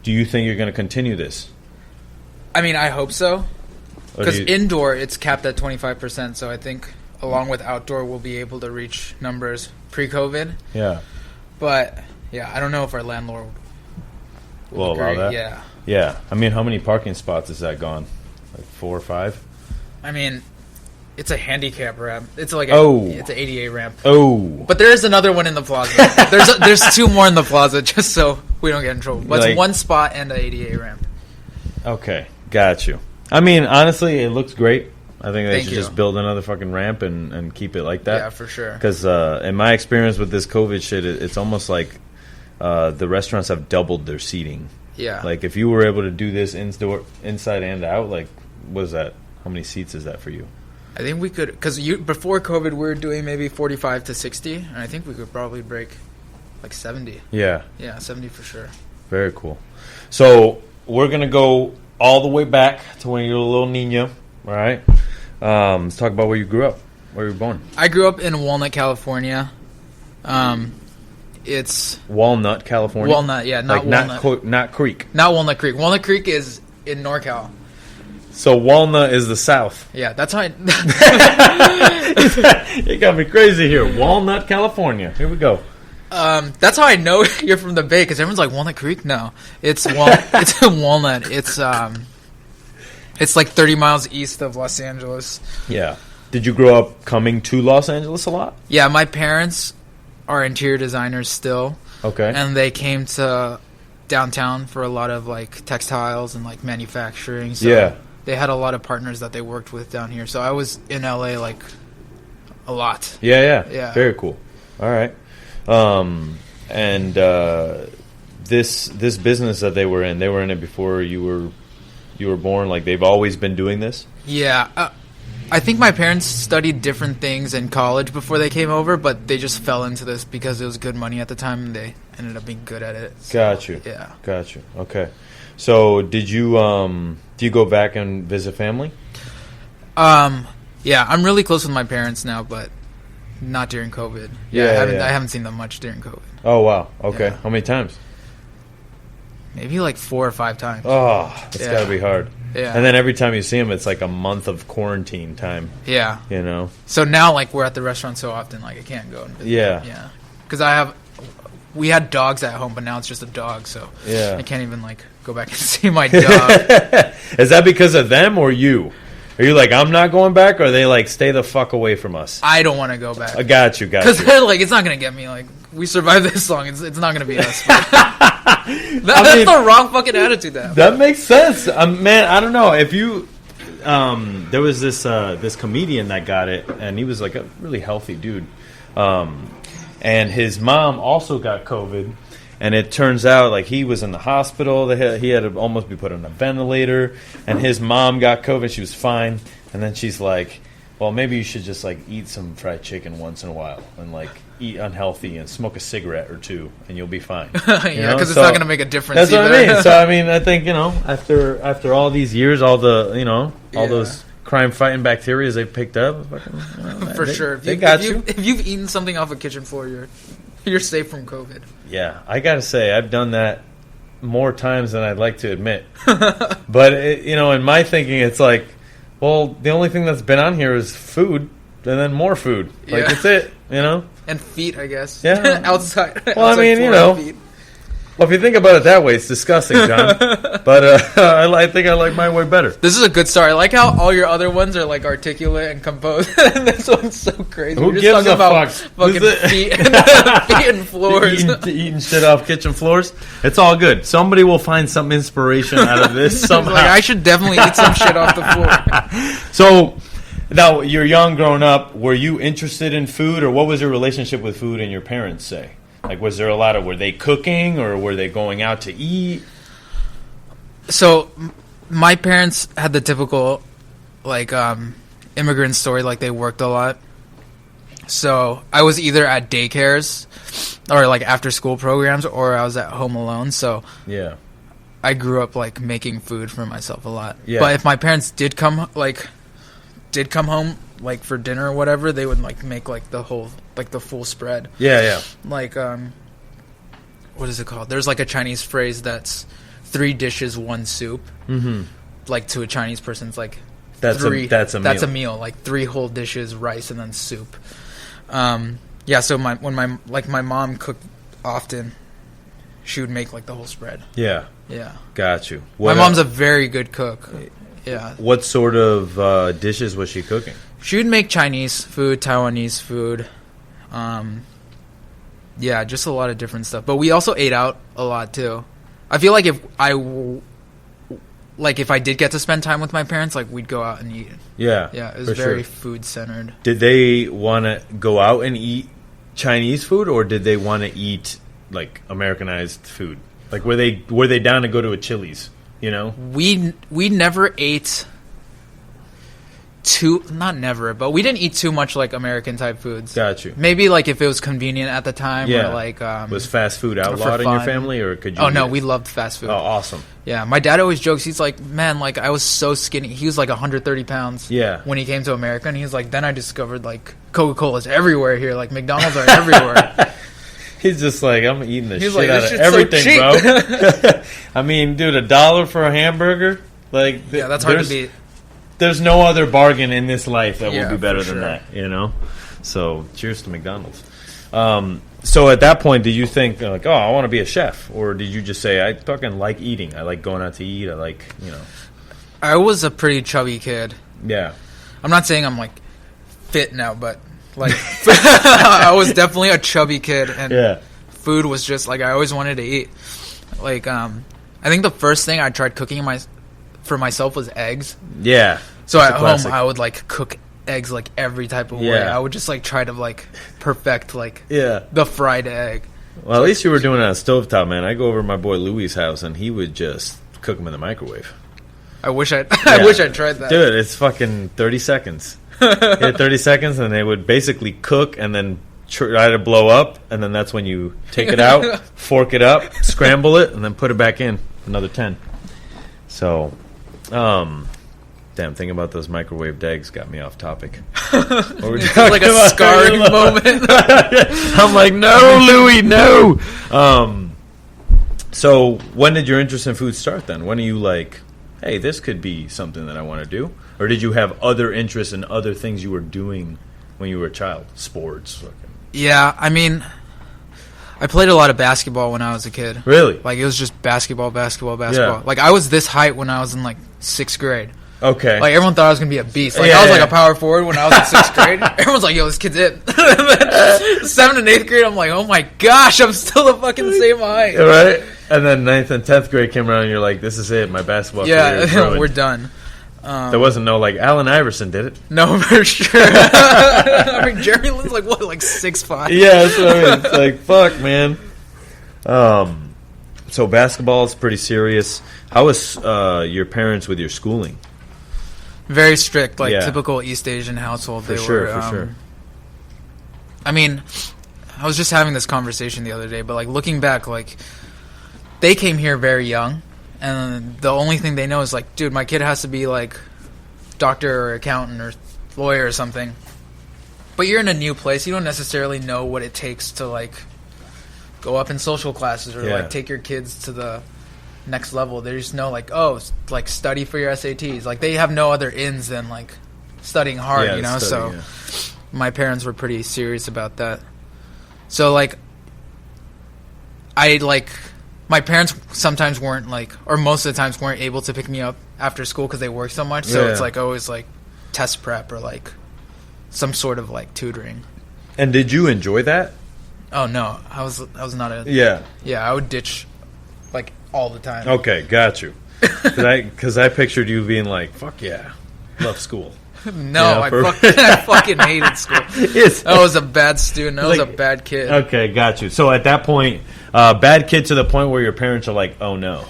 do you think you're going to continue this? I mean, I hope so. Because indoor, it's capped at 25%. So I think along with outdoor, we'll be able to reach numbers pre-COVID. Yeah. But, yeah, I don't know if our landlord will allow that. Yeah. Yeah. I mean, how many parking spots has that gone? Like 4 or 5? I mean, it's a handicap ramp. It's like it's an ADA ramp. Oh. But there is another one in the plaza. There's 2 more in the plaza, just so we don't get in trouble. But it's 1 spot and an ADA ramp. Okay. Got you. I mean, honestly, it looks great. I think they should just build another fucking ramp and keep it like that. Yeah, for sure. Because in my experience with this COVID shit, it's almost like the restaurants have doubled their seating. Yeah. Like, if you were able to do this inside and out, like, what is that? How many seats is that for you? I think we could, because before COVID, we were doing maybe 45 to 60, and I think we could probably break like 70. Yeah. Yeah, 70 for sure. Very cool. So, we're going to go all the way back to when you were a little niño, all right? Let's talk about where you grew up, where you were born. I grew up in Walnut, California. It's... Walnut, California? Walnut, yeah, not like Walnut. Not Creek. Not Walnut Creek. Walnut Creek is in NorCal. So Walnut is the south. Yeah, that's how I... You got me crazy here. Walnut, California. Here we go. That's how I know you're from the Bay, because everyone's like, Walnut Creek? No. It's in Walnut. It's like 30 miles east of Los Angeles. Yeah. Did you grow up coming to Los Angeles a lot? Yeah, my parents are interior designers still. Okay. And they came to downtown for a lot of like textiles and like manufacturing. So yeah. They had a lot of partners that they worked with down here. So I was in LA like a lot. Yeah. Very cool. All right. This business that they were in it before you were born. Like, they've always been doing this. Yeah, I think my parents studied different things in college before they came over, but they just fell into this because it was good money at the time, and they ended up being good at it. So, got you. Yeah. Got you. Okay. So, did you do you go back and visit family? Yeah, I'm really close with my parents now, but not during COVID. I haven't seen them much during COVID. Oh wow. Okay. Yeah. How many times? Maybe like 4 or 5 times. Oh, that's gotta be hard. Yeah. And then every time you see them, it's like a month of quarantine time. Yeah. You know. So now, like, we're at the restaurant so often, like, I can't go and visit. Yeah. Yeah. Because we had dogs at home, but now it's just a dog, so I can't even like go back and see my dog. Is that because of them or you? Are you like, I'm not going back, or are they like, stay the fuck away from us? I don't want to go back. I got you. Because like, it's not gonna get me. Like, we survived this long. It's not gonna be us. That's the wrong fucking attitude. That makes sense, man. I don't know if you. There was this comedian that got it, and he was like a really healthy dude, and his mom also got COVID. And it turns out, like, he was in the hospital. He had to almost be put on a ventilator. And his mom got COVID. She was fine. And then she's like, well, maybe you should just, like, eat some fried chicken once in a while. And, like, eat unhealthy and smoke a cigarette or 2. And you'll be fine. Yeah, because it's not going to make a difference. That's what I mean. So, I mean, I think, after all these years, all those crime-fighting bacteria they've picked up. For sure. They got you. If you've eaten something off a kitchen floor, you're safe from COVID. Yeah, I gotta say, I've done that more times than I'd like to admit. But, in my thinking, it's like, well, the only thing that's been on here is food, and then more food. Like, that's it, And feet, I guess. Yeah. outside. Well, outside feet. Well, if you think about it that way, it's disgusting, John. But I think I like my way better. This is a good start. I like how all your other ones are like articulate and composed. And this one's so crazy. Who We're just gives talking a about fuck? fucking feet and floors. Eating shit off kitchen floors. It's all good. Somebody will find some inspiration out of this somehow. Like, I should definitely eat some shit off the floor. So, now, you're young growing up. Were you interested in food, or what was your relationship with food and your parents say? Like, was there were they cooking, or were they going out to eat? So, my parents had the typical, like, immigrant story, like, they worked a lot. So, I was either at daycares, or, like, after-school programs, or I was at home alone, so... Yeah. I grew up, like, making food for myself a lot. Yeah. But if my parents did come home, like, for dinner or whatever, they would, like, make, like, the full spread. Yeah. Like, what is it called? There's, like, a Chinese phrase that's 3 dishes, 1 soup. Mm-hmm. Like to a Chinese person, it's like That's a meal. Like 3 whole dishes, rice, and then soup. Yeah. So when my mom cooked often, she would make like the whole spread. Yeah. Yeah. Got you. My mom's a very good cook. Yeah. What sort of dishes was she cooking? She would make Chinese food, Taiwanese food. Yeah, just a lot of different stuff. But we also ate out a lot too. I feel like if I did get to spend time with my parents, like we'd go out and eat. Yeah. Yeah, it was very food centered. Did they want to go out and eat Chinese food, or did they want to eat like Americanized food? Like were they down to go to a Chili's? You know, we never ate not never, but we didn't eat too much like American type foods. Got you. Maybe like if it was convenient at the time. Yeah. Or like was fast food outlawed in your family, or could you? Oh no, we loved fast food. Oh, awesome. Yeah, my dad always jokes. He's like, man, like I was so skinny. He was like 130 pounds. Yeah. When he came to America, and he's like, then I discovered like Coca-Cola's everywhere here. Like McDonald's are everywhere. He's just like, I'm eating the shit like, out of everything, bro. I mean, dude, $1 for a hamburger? Like, yeah, that's hard to beat. There's no other bargain in this life that will be better than sure. that, you know? So, cheers to McDonald's. So, at that point, did you think, like, oh, I want to be a chef? Or did you just say, I fucking like eating. I like going out to eat. I like, you know. I was a pretty chubby kid. Yeah. I'm not saying I'm, like, fit now, but... Like, I was definitely a chubby kid, and food was just, like, I always wanted to eat. Like, I think the first thing I tried cooking for myself was eggs. Yeah. So at home, I would, like, cook eggs, like, every type of way. I would just, like, try to, like, perfect, like, the fried egg. Well, at least you were doing it on a stovetop, man. I go over to my boy Louie's house, and he would just cook them in the microwave. I wish I tried that. Dude, it's fucking 30 seconds. 30 seconds, and they would basically cook and then try to blow up, and then that's when you take it out, fork it up, scramble it, and then put it back in. Another 10. So, damn, thinking about those microwaved eggs got me off topic. It's like a scarring moment. I'm like, no, Louie, no. So, when did your interest in food start then? When are you like, hey, this could be something that I want to do? Or did you have other interests in other things you were doing when you were a child? Sports? Yeah, I mean, I played a lot of basketball when I was a kid. Really? Like, it was just basketball. Yeah. Like, I was this height when I was in, like, 6th grade. Okay. Like, everyone thought I was going to be a beast. Like, I was, like, a power forward when I was in 6th grade. Everyone's like, yo, this kid's it. 7th and 8th grade, I'm like, oh, my gosh, I'm still the fucking same height. Right? And then 9th and 10th grade came around, and you're like, this is it. My basketball career is ruined. We're done. There wasn't no, like, Allen Iverson did it. No, for sure. I mean, Jeremy Lin's like, what, like 6'5"? Yeah, that's what I mean. It's like, fuck, man. So basketball is pretty serious. How was your parents with your schooling? Very strict, like typical East Asian household. For sure. I mean, I was just having this conversation the other day, but, like, looking back, like, they came here very young. And the only thing they know is, like, dude, my kid has to be, like, doctor or accountant or lawyer or something. But you're in a new place. You don't necessarily know what it takes to, like, go up in social classes or, like, take your kids to the next level. They just know, like, oh, like, study for your SATs. Like, they have no other ins than, like, studying hard, you know? My parents were pretty serious about that. So, like, my parents sometimes weren't, like, or most of the times weren't able to pick me up after school because they worked so much. So it's, like, always, like, test prep or, like, some sort of, like, tutoring. And did you enjoy that? Oh, no. I was not a... Yeah. Yeah, I would ditch, like, all the time. Okay, got you. Because I pictured you being like, fuck yeah, love school. No, I fucking hated school. I was a bad student. I was a bad kid. Okay, got you. So at that point, bad kid to the point where your parents are like, oh no.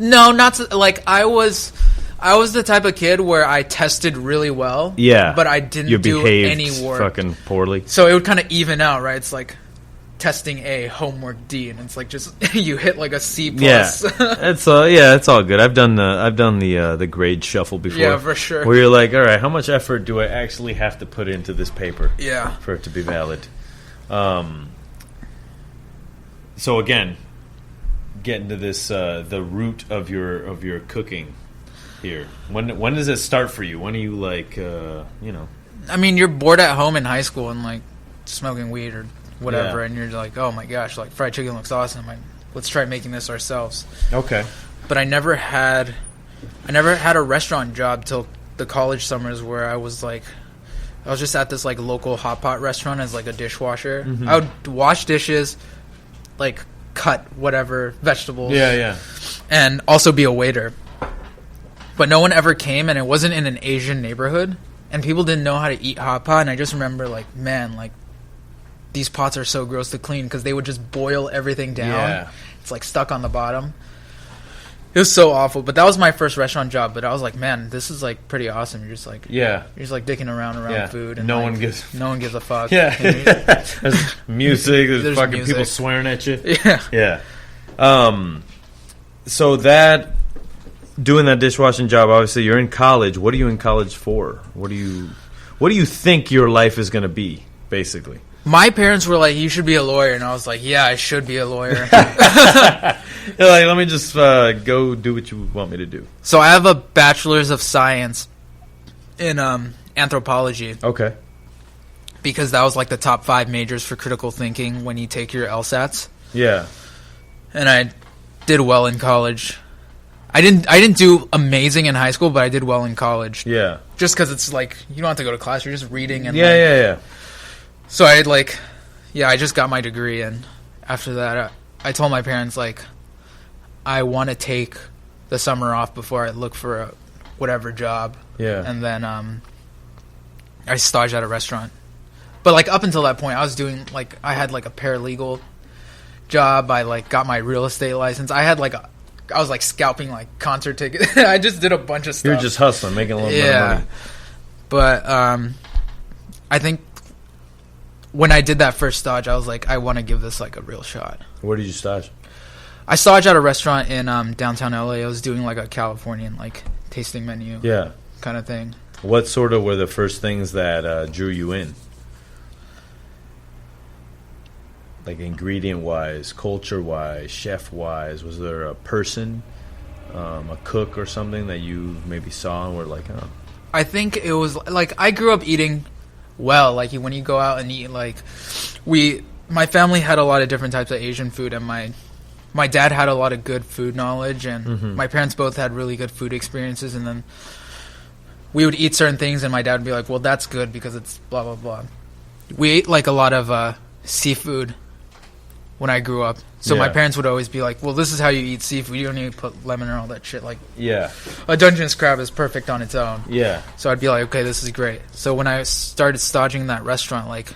No, not to, like, I was the type of kid where I tested really well. Yeah. But I didn't do any work. Fucking poorly. So it would kind of even out, right? It's like testing A, homework D, and it's like just you hit like a C+. Yeah, it's all good. I've done the grade shuffle before. Yeah, for sure. Where you're like, all right, how much effort do I actually have to put into this paper? Yeah, for it to be valid. So again, get into this the root of your cooking here? When does it start for you? When are you like I mean, you're bored at home in high school and like smoking weed or whatever, and you're like, oh my gosh, like fried chicken looks awesome. Like, let's try making this ourselves. Okay. But I never had a restaurant job till the college summers where I was just at this like local hot pot restaurant as like a dishwasher. Mm-hmm. I would wash dishes, like cut whatever vegetables. Yeah. And also be a waiter. But no one ever came, and it wasn't in an Asian neighborhood, and people didn't know how to eat hot pot. And I just remember like, man, like these pots are so gross to clean because they would just boil everything down. Yeah. It's like stuck on the bottom. It was so awful, but that was my first restaurant job. But I was like, man, this is like pretty awesome. You're just like dicking around food, and no like, one gives a fuck. Yeah, there's music. There's fucking music. People swearing at you. Yeah. So that doing that dishwashing job, obviously you're in college. What are you in college for? What do you think your life is going to be, basically? My parents were like, you should be a lawyer. And I was like, yeah, I should be a lawyer. They're like, let me just go do what you want me to do. So I have a bachelor's of science in anthropology. Okay. Because that was like the top 5 majors for critical thinking when you take your LSATs. Yeah. And I did well in college. I didn't do amazing in high school, but I did well in college. Yeah. Just because it's like, you don't have to go to class. You're just reading. And Yeah. So I I just got my degree, and after that, I told my parents, like, I want to take the summer off before I look for whatever job. Yeah. And then I staged at a restaurant. But, like, up until that point, I was doing, like, I had, like, a paralegal job. I, like, got my real estate license. I was, like, scalping, like, concert tickets. I just did a bunch of stuff. You're just hustling, making a little bit of money. But I think when I did that first stage, I was like, I want to give this like a real shot. Where did you stage? I staged at a restaurant in downtown LA. I was doing like a Californian like tasting menu kind of thing. What sort of were the first things that drew you in? Like ingredient-wise, culture-wise, chef-wise, was there a person, a cook or something that you maybe saw and were like, oh? I think it was like I grew up eating well. Like when you go out and eat, like my family had a lot of different types of Asian food, and my dad had a lot of good food knowledge, and my parents both had really good food experiences. And then we would eat certain things, and my dad would be like, "Well, that's good because it's blah blah blah." We ate like a lot of seafood when I grew up. So my parents would always be like, well, this is how you eat seafood. You don't need to put lemon or all that shit. Like, a Dungeness crab is perfect on its own. Yeah. So I'd be like, okay, this is great. So when I started staging that restaurant, like,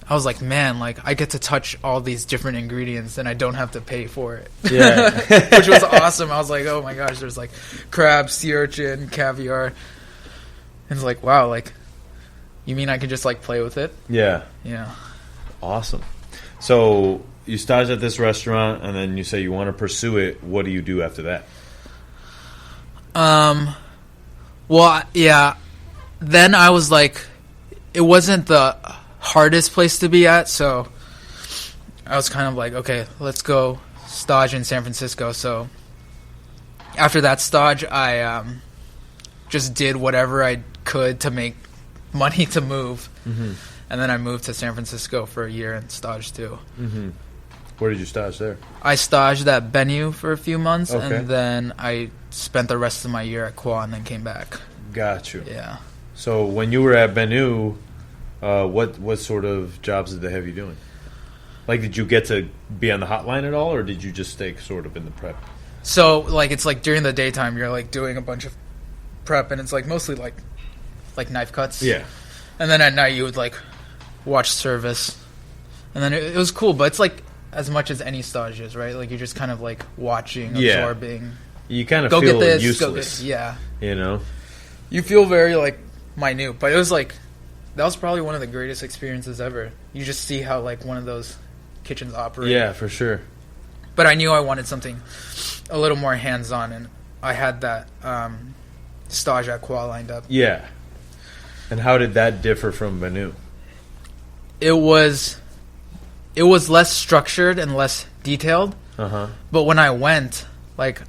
I was like, man, like, I get to touch all these different ingredients and I don't have to pay for it. Yeah. Which was awesome. I was like, oh my gosh, there's like crab, sea urchin, caviar. And it's like, wow, like, you mean I can just like play with it? Yeah. Yeah. Awesome. So you stage at this restaurant, and then you say you want to pursue it. What do you do after that? Well, yeah. Then I was like, it wasn't the hardest place to be at, so I was kind of like, okay, let's go stage in San Francisco. So after that stage, I just did whatever I could to make money to move. Mm-hmm. And then I moved to San Francisco for a year and staged too. Mm-hmm. Where did you stage there? I staged at Bennu for a few months, and then I spent the rest of my year at Qua and then came back. Got you. Yeah. So when you were at Bennu, what sort of jobs did they have you doing? Like, did you get to be on the hotline at all, or did you just stay sort of in the prep? So, like, it's like during the daytime, you're like doing a bunch of prep, and it's like mostly like knife cuts. Yeah. And then at night you would like watch service, and then it was cool, but it's like as much as any stage is, right? Like you're just kind of like watching, absorbing. You kind of feel useless. Yeah. You know? You feel very like minute, but it was like, that was probably one of the greatest experiences ever. You just see how like one of those kitchens operate. Yeah, for sure. But I knew I wanted something a little more hands-on, and I had that stage at Qua lined up. Yeah. And how did that differ from Bennu? It was less structured and less detailed. Uh huh. But when I went, like